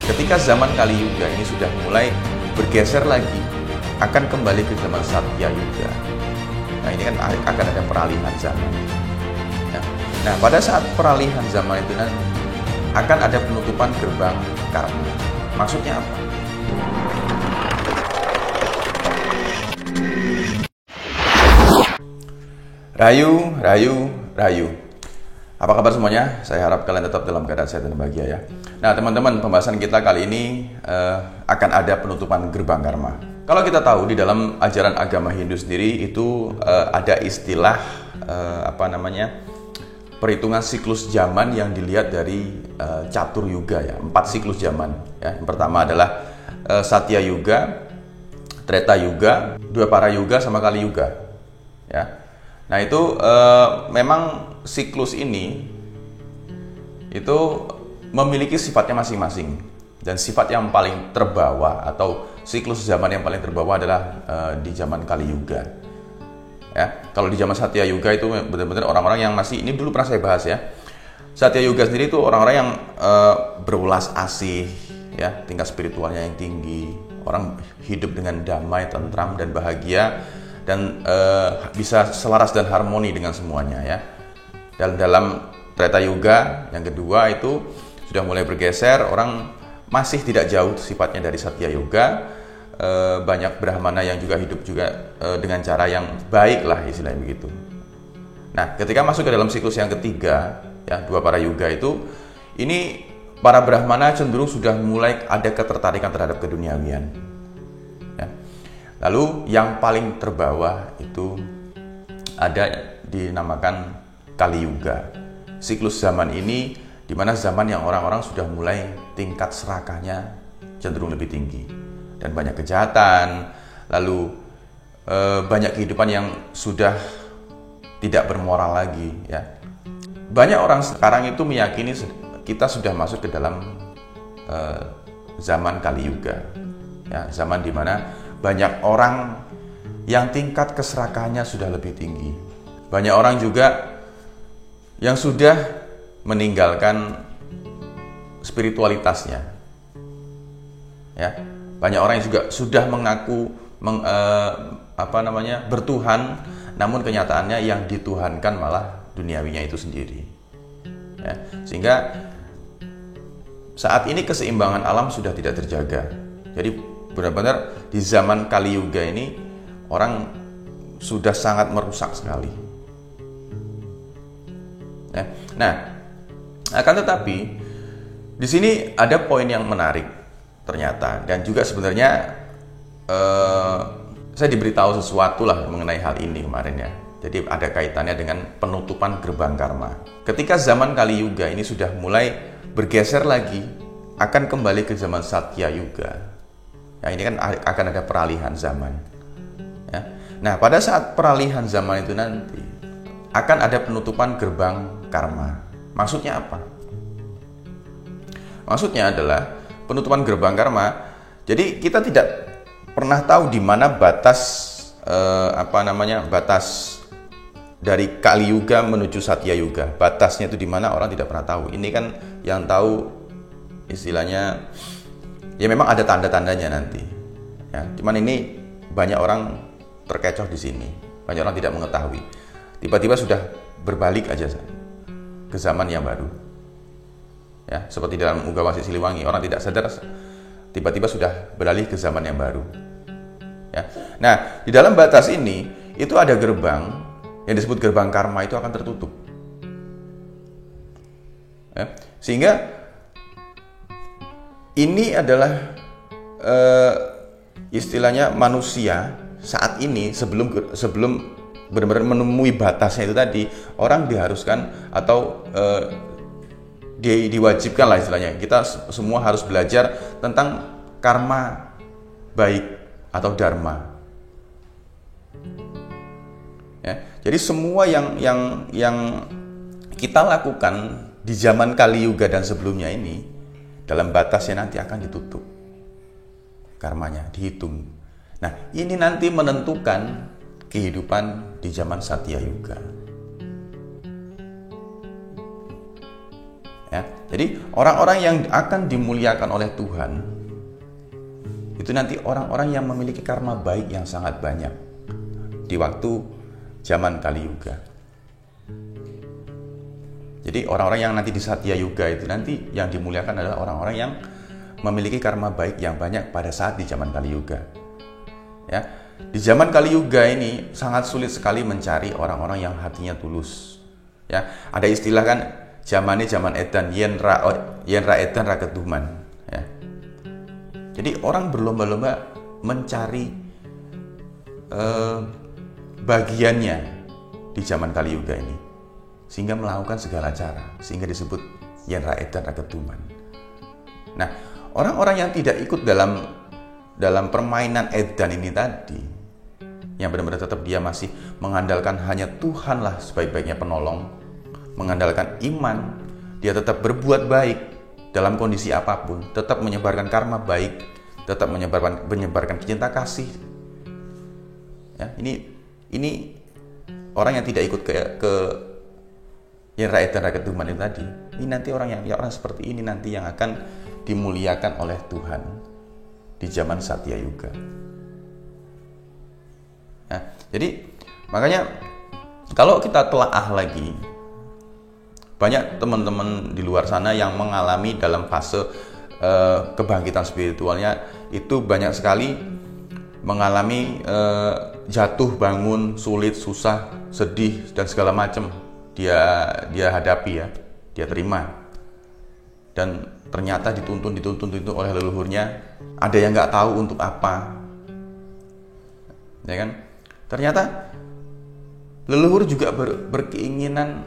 Ketika zaman Kali Yuga ini sudah mulai bergeser lagi, akan kembali ke zaman Satya Yuga. Nah, ini kan akan ada peralihan zaman. Nah, pada saat peralihan zaman itu nanti akan ada penutupan gerbang karma. Maksudnya apa? Rayu. Apa kabar semuanya? Saya harap kalian tetap dalam keadaan sehat dan bahagia ya. Nah teman-teman, pembahasan kita kali ini akan ada penutupan gerbang karma. Kalau kita tahu di dalam ajaran agama Hindu sendiri itu ada istilah perhitungan siklus zaman yang dilihat dari catur yuga ya, 4 siklus zaman ya. Yang pertama adalah Satya Yuga, Treta Yuga, Dwapara Yuga sama Kali Yuga ya. Nah itu memang siklus ini itu memiliki sifatnya masing-masing, dan sifat yang paling terbawa atau siklus zaman yang paling terbawa adalah di zaman Kali Yuga ya. Kalau di zaman Satya Yuga itu benar-benar orang-orang yang masih, ini dulu pernah saya bahas ya, Satya Yuga sendiri itu orang-orang yang berulas asih ya, tingkat spiritualnya yang tinggi, orang hidup dengan damai, tentram dan bahagia, dan bisa selaras dan harmoni dengan semuanya ya. Dan dalam Treta Yuga yang kedua itu sudah mulai bergeser, orang masih tidak jauh sifatnya dari Satya Yuga, banyak Brahmana yang juga hidup juga dengan cara yang baik lah istilahnya begitu. Nah ketika masuk ke dalam siklus yang ketiga ya, Dwapara Yuga itu, ini para Brahmana cenderung sudah mulai ada ketertarikan terhadap keduniawian ya. Lalu yang paling terbawah itu ada dinamakan Kali Yuga. Siklus zaman ini di mana zaman yang orang-orang sudah mulai tingkat serakahnya cenderung lebih tinggi dan banyak kejahatan, lalu banyak kehidupan yang sudah tidak bermoral lagi ya. Banyak orang sekarang itu meyakini kita sudah masuk ke dalam zaman Kali Yuga ya, zaman di mana banyak orang yang tingkat keserakahannya sudah lebih tinggi. Banyak orang juga yang sudah meninggalkan spiritualitasnya ya. Banyak orang yang juga sudah mengaku bertuhan, namun kenyataannya yang dituhankan malah duniawinya itu sendiri ya. Sehingga saat ini keseimbangan alam sudah tidak terjaga. Jadi benar-benar di zaman Kali Yuga ini orang sudah sangat merusak sekali. Nah, akan tetapi di sini ada poin yang menarik ternyata, dan juga sebenarnya saya diberitahu sesuatu lah mengenai hal ini kemarin ya. Jadi ada kaitannya dengan penutupan gerbang karma. Ketika zaman Kali Yuga ini sudah mulai bergeser lagi, akan kembali ke zaman Satya Yuga. Ya, ini kan akan ada peralihan zaman. Ya. Nah, pada saat peralihan zaman itu nanti akan ada penutupan gerbang karma. Maksudnya apa? Maksudnya adalah penutupan gerbang karma. Jadi kita tidak pernah tahu di mana batas batas dari Kali Yuga menuju Satya Yuga. Batasnya itu di mana orang tidak pernah tahu. Ini kan yang tahu istilahnya ya, memang ada tanda-tandanya nanti. Ya, cuman ini banyak orang terkecoh di sini. Banyak orang tidak mengetahui. Tiba-tiba sudah berbalik aja ke zaman yang baru. Ya, seperti dalam Uga Wasik Siliwangi, orang tidak sadar tiba-tiba sudah beralih ke zaman yang baru. Ya. Nah, di dalam batas ini itu ada gerbang yang disebut gerbang karma, itu akan tertutup. Ya. Sehingga ini adalah istilahnya manusia saat ini sebelum benar-benar menemui batasnya itu tadi, orang diharuskan atau diwajibkan lah istilahnya, kita semua harus belajar tentang karma baik atau dharma ya. Jadi semua yang kita lakukan di zaman Kali Yuga dan sebelumnya ini, dalam batasnya nanti akan ditutup karmanya, dihitung. Nah ini nanti menentukan kehidupan di zaman Satya Yuga. Ya. Jadi orang-orang yang akan dimuliakan oleh Tuhan itu nanti orang-orang yang memiliki karma baik yang sangat banyak di waktu zaman Kali Yuga. Jadi orang-orang yang nanti di Satya Yuga itu nanti yang dimuliakan adalah orang-orang yang memiliki karma baik yang banyak pada saat di zaman Kali Yuga. Ya, di zaman Kali Yuga ini sangat sulit sekali mencari orang-orang yang hatinya tulus. Ya, ada istilah kan, zaman ini zaman edan, yenra edan raket duman. Ya. Jadi orang berlomba-lomba mencari bagiannya di zaman Kali Yuga ini, sehingga melakukan segala cara, sehingga disebut yenra edan raket duman. Nah, orang-orang yang tidak ikut dalam permainan edan ini tadi, yang benar-benar tetap dia masih mengandalkan hanya Tuhanlah sebaik-baiknya penolong, mengandalkan iman, dia tetap berbuat baik dalam kondisi apapun, tetap menyebarkan karma baik, tetap menyebarkan cinta kasih. Ya, ini orang yang tidak ikut ke yang rakyat dan rakyat Tuhan itu tadi. Ini nanti orang seperti ini nanti yang akan dimuliakan oleh Tuhan di zaman Satya Yuga. Nah, jadi makanya kalau kita telaah lagi, banyak teman-teman di luar sana yang mengalami dalam fase kebangkitan spiritualnya itu banyak sekali mengalami jatuh bangun, sulit, susah, sedih dan segala macam dia hadapi ya, dia terima. Dan ternyata dituntun oleh leluhurnya, ada yang nggak tahu untuk apa, ya kan? Ternyata leluhur juga berkeinginan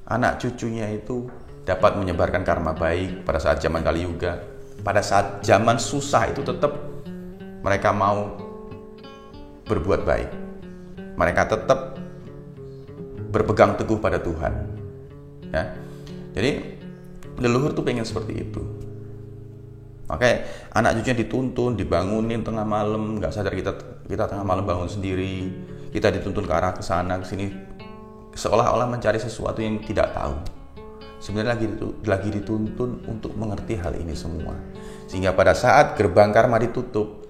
anak cucunya itu dapat menyebarkan karma baik pada saat zaman Kali Yuga. Pada saat zaman susah itu tetap mereka mau berbuat baik. Mereka tetap berpegang teguh pada Tuhan. Ya. Jadi leluhur tuh pengen seperti itu. Makanya anak cucunya dituntun, dibangunin tengah malam, nggak sadar kita tengah malam bangun sendiri, kita dituntun ke arah ke sana ke sini, seolah-olah mencari sesuatu yang tidak tahu. Sebenarnya lagi dituntun untuk mengerti hal ini semua, sehingga pada saat gerbang karma ditutup,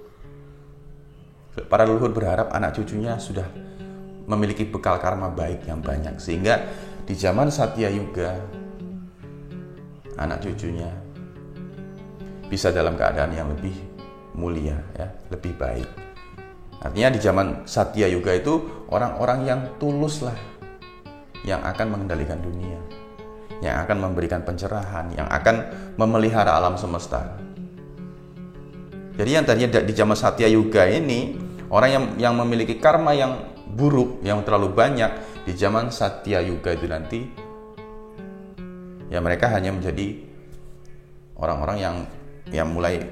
para leluhur berharap anak cucunya sudah memiliki bekal karma baik yang banyak, sehingga di zaman Satya Yuga anak cucunya bisa dalam keadaan yang lebih mulia, ya, lebih baik. Artinya di zaman Satya Yuga itu orang-orang yang tulus lah yang akan mengendalikan dunia, yang akan memberikan pencerahan, yang akan memelihara alam semesta. Jadi yang tadinya di zaman Satya Yuga ini orang yang memiliki karma yang buruk, yang terlalu banyak, di zaman Satya Yuga itu nanti ya mereka hanya menjadi orang-orang yang mulai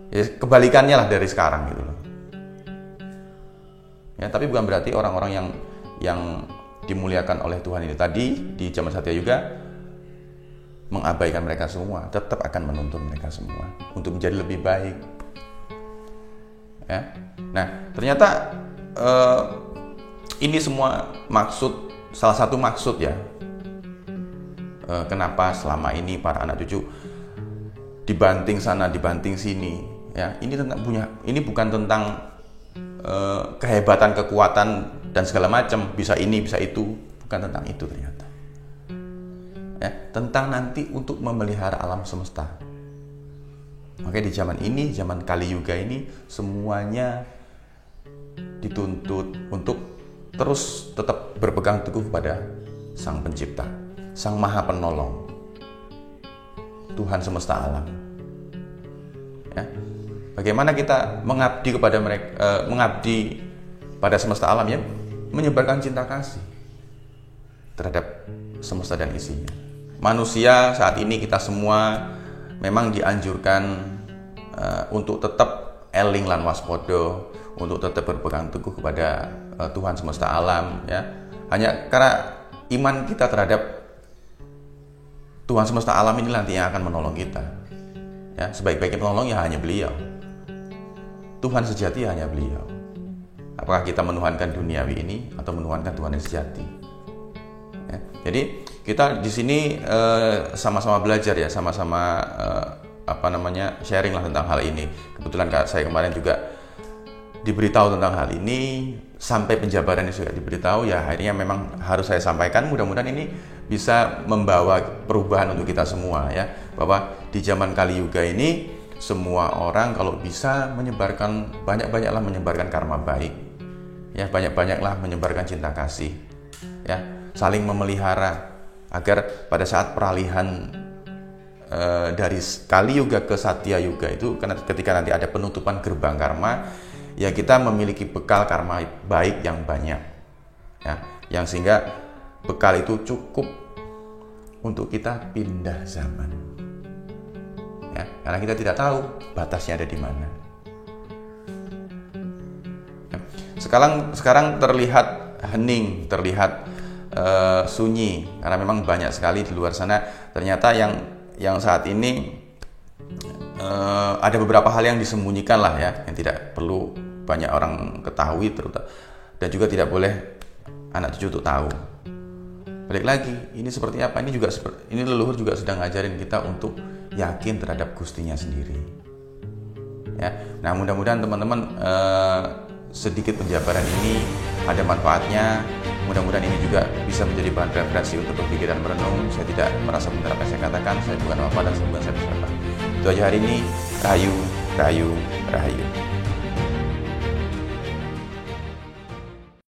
ya, kebalikannya lah dari sekarang gitu loh. Ya, tapi bukan berarti orang-orang yang dimuliakan oleh Tuhan ini tadi di zaman Satya Yuga mengabaikan mereka semua, tetap akan menuntun mereka semua untuk menjadi lebih baik. Ya. Nah, ternyata ini semua salah satu maksud ya. Kenapa selama ini para anak cucu dibanting sana, dibanting sini, ya. Ini bukan tentang kehebatan, kekuatan dan segala macam, bisa ini, bisa itu, bukan tentang itu ternyata. Ya, tentang nanti untuk memelihara alam semesta. Makanya di zaman ini, zaman Kali Yuga ini, semuanya dituntut untuk terus tetap berpegang teguh kepada Sang Pencipta, Sang Maha Penolong, Tuhan semesta alam. Ya. Bagaimana kita mengabdi kepada mereka, mengabdi pada semesta alam, ya, menyebarkan cinta kasih terhadap semesta dan isinya. Manusia saat ini, kita semua memang dianjurkan untuk tetap eling lan waspodo, untuk tetap berpegang teguh kepada Tuhan semesta alam, ya. Hanya karena iman kita terhadap Tuhan semesta alam ini nanti yang akan menolong kita. Ya, sebaik-baiknya penolong ya hanya Beliau. Tuhan sejati hanya Beliau. Apakah kita menuhankan duniawi ini atau menuhankan Tuhan yang sejati? Ya, jadi kita di sini sama-sama belajar ya, sama-sama sharing lah tentang hal ini. Kebetulan saya kemarin juga diberitahu tentang hal ini, sampai penjabarannya juga diberitahu, ya akhirnya memang harus saya sampaikan. Mudah-mudahan ini bisa membawa perubahan untuk kita semua ya, bahwa di zaman Kali Yuga ini semua orang kalau bisa menyebarkan, banyak-banyaklah menyebarkan karma baik ya, banyak-banyaklah menyebarkan cinta kasih ya, saling memelihara, agar pada saat peralihan dari Kali Yuga ke Satya Yuga itu, ketika nanti ada penutupan gerbang karma, ya kita memiliki bekal karma baik yang banyak ya, yang sehingga bekal itu cukup untuk kita pindah zaman ya, karena kita tidak tahu batasnya ada di mana ya. Sekarang terlihat hening, terlihat sunyi, karena memang banyak sekali di luar sana ternyata yang saat ini ada beberapa hal yang disembunyikan lah ya, yang tidak perlu banyak orang ketahui, dan juga tidak boleh anak cucu tuh tahu. Balik lagi, ini seperti apa? Ini leluhur juga sedang ngajarin kita untuk yakin terhadap Gustinya sendiri. Ya, nah mudah-mudahan teman-teman sedikit penjabaran ini ada manfaatnya. Mudah-mudahan ini juga bisa menjadi bahan referensi untuk berpikir dan merenung. Saya tidak merasa benar apa yang saya katakan. Saya bukan apa dan semoga saya bisa. Itu aja hari ini. Rahayu, rahayu, rahayu.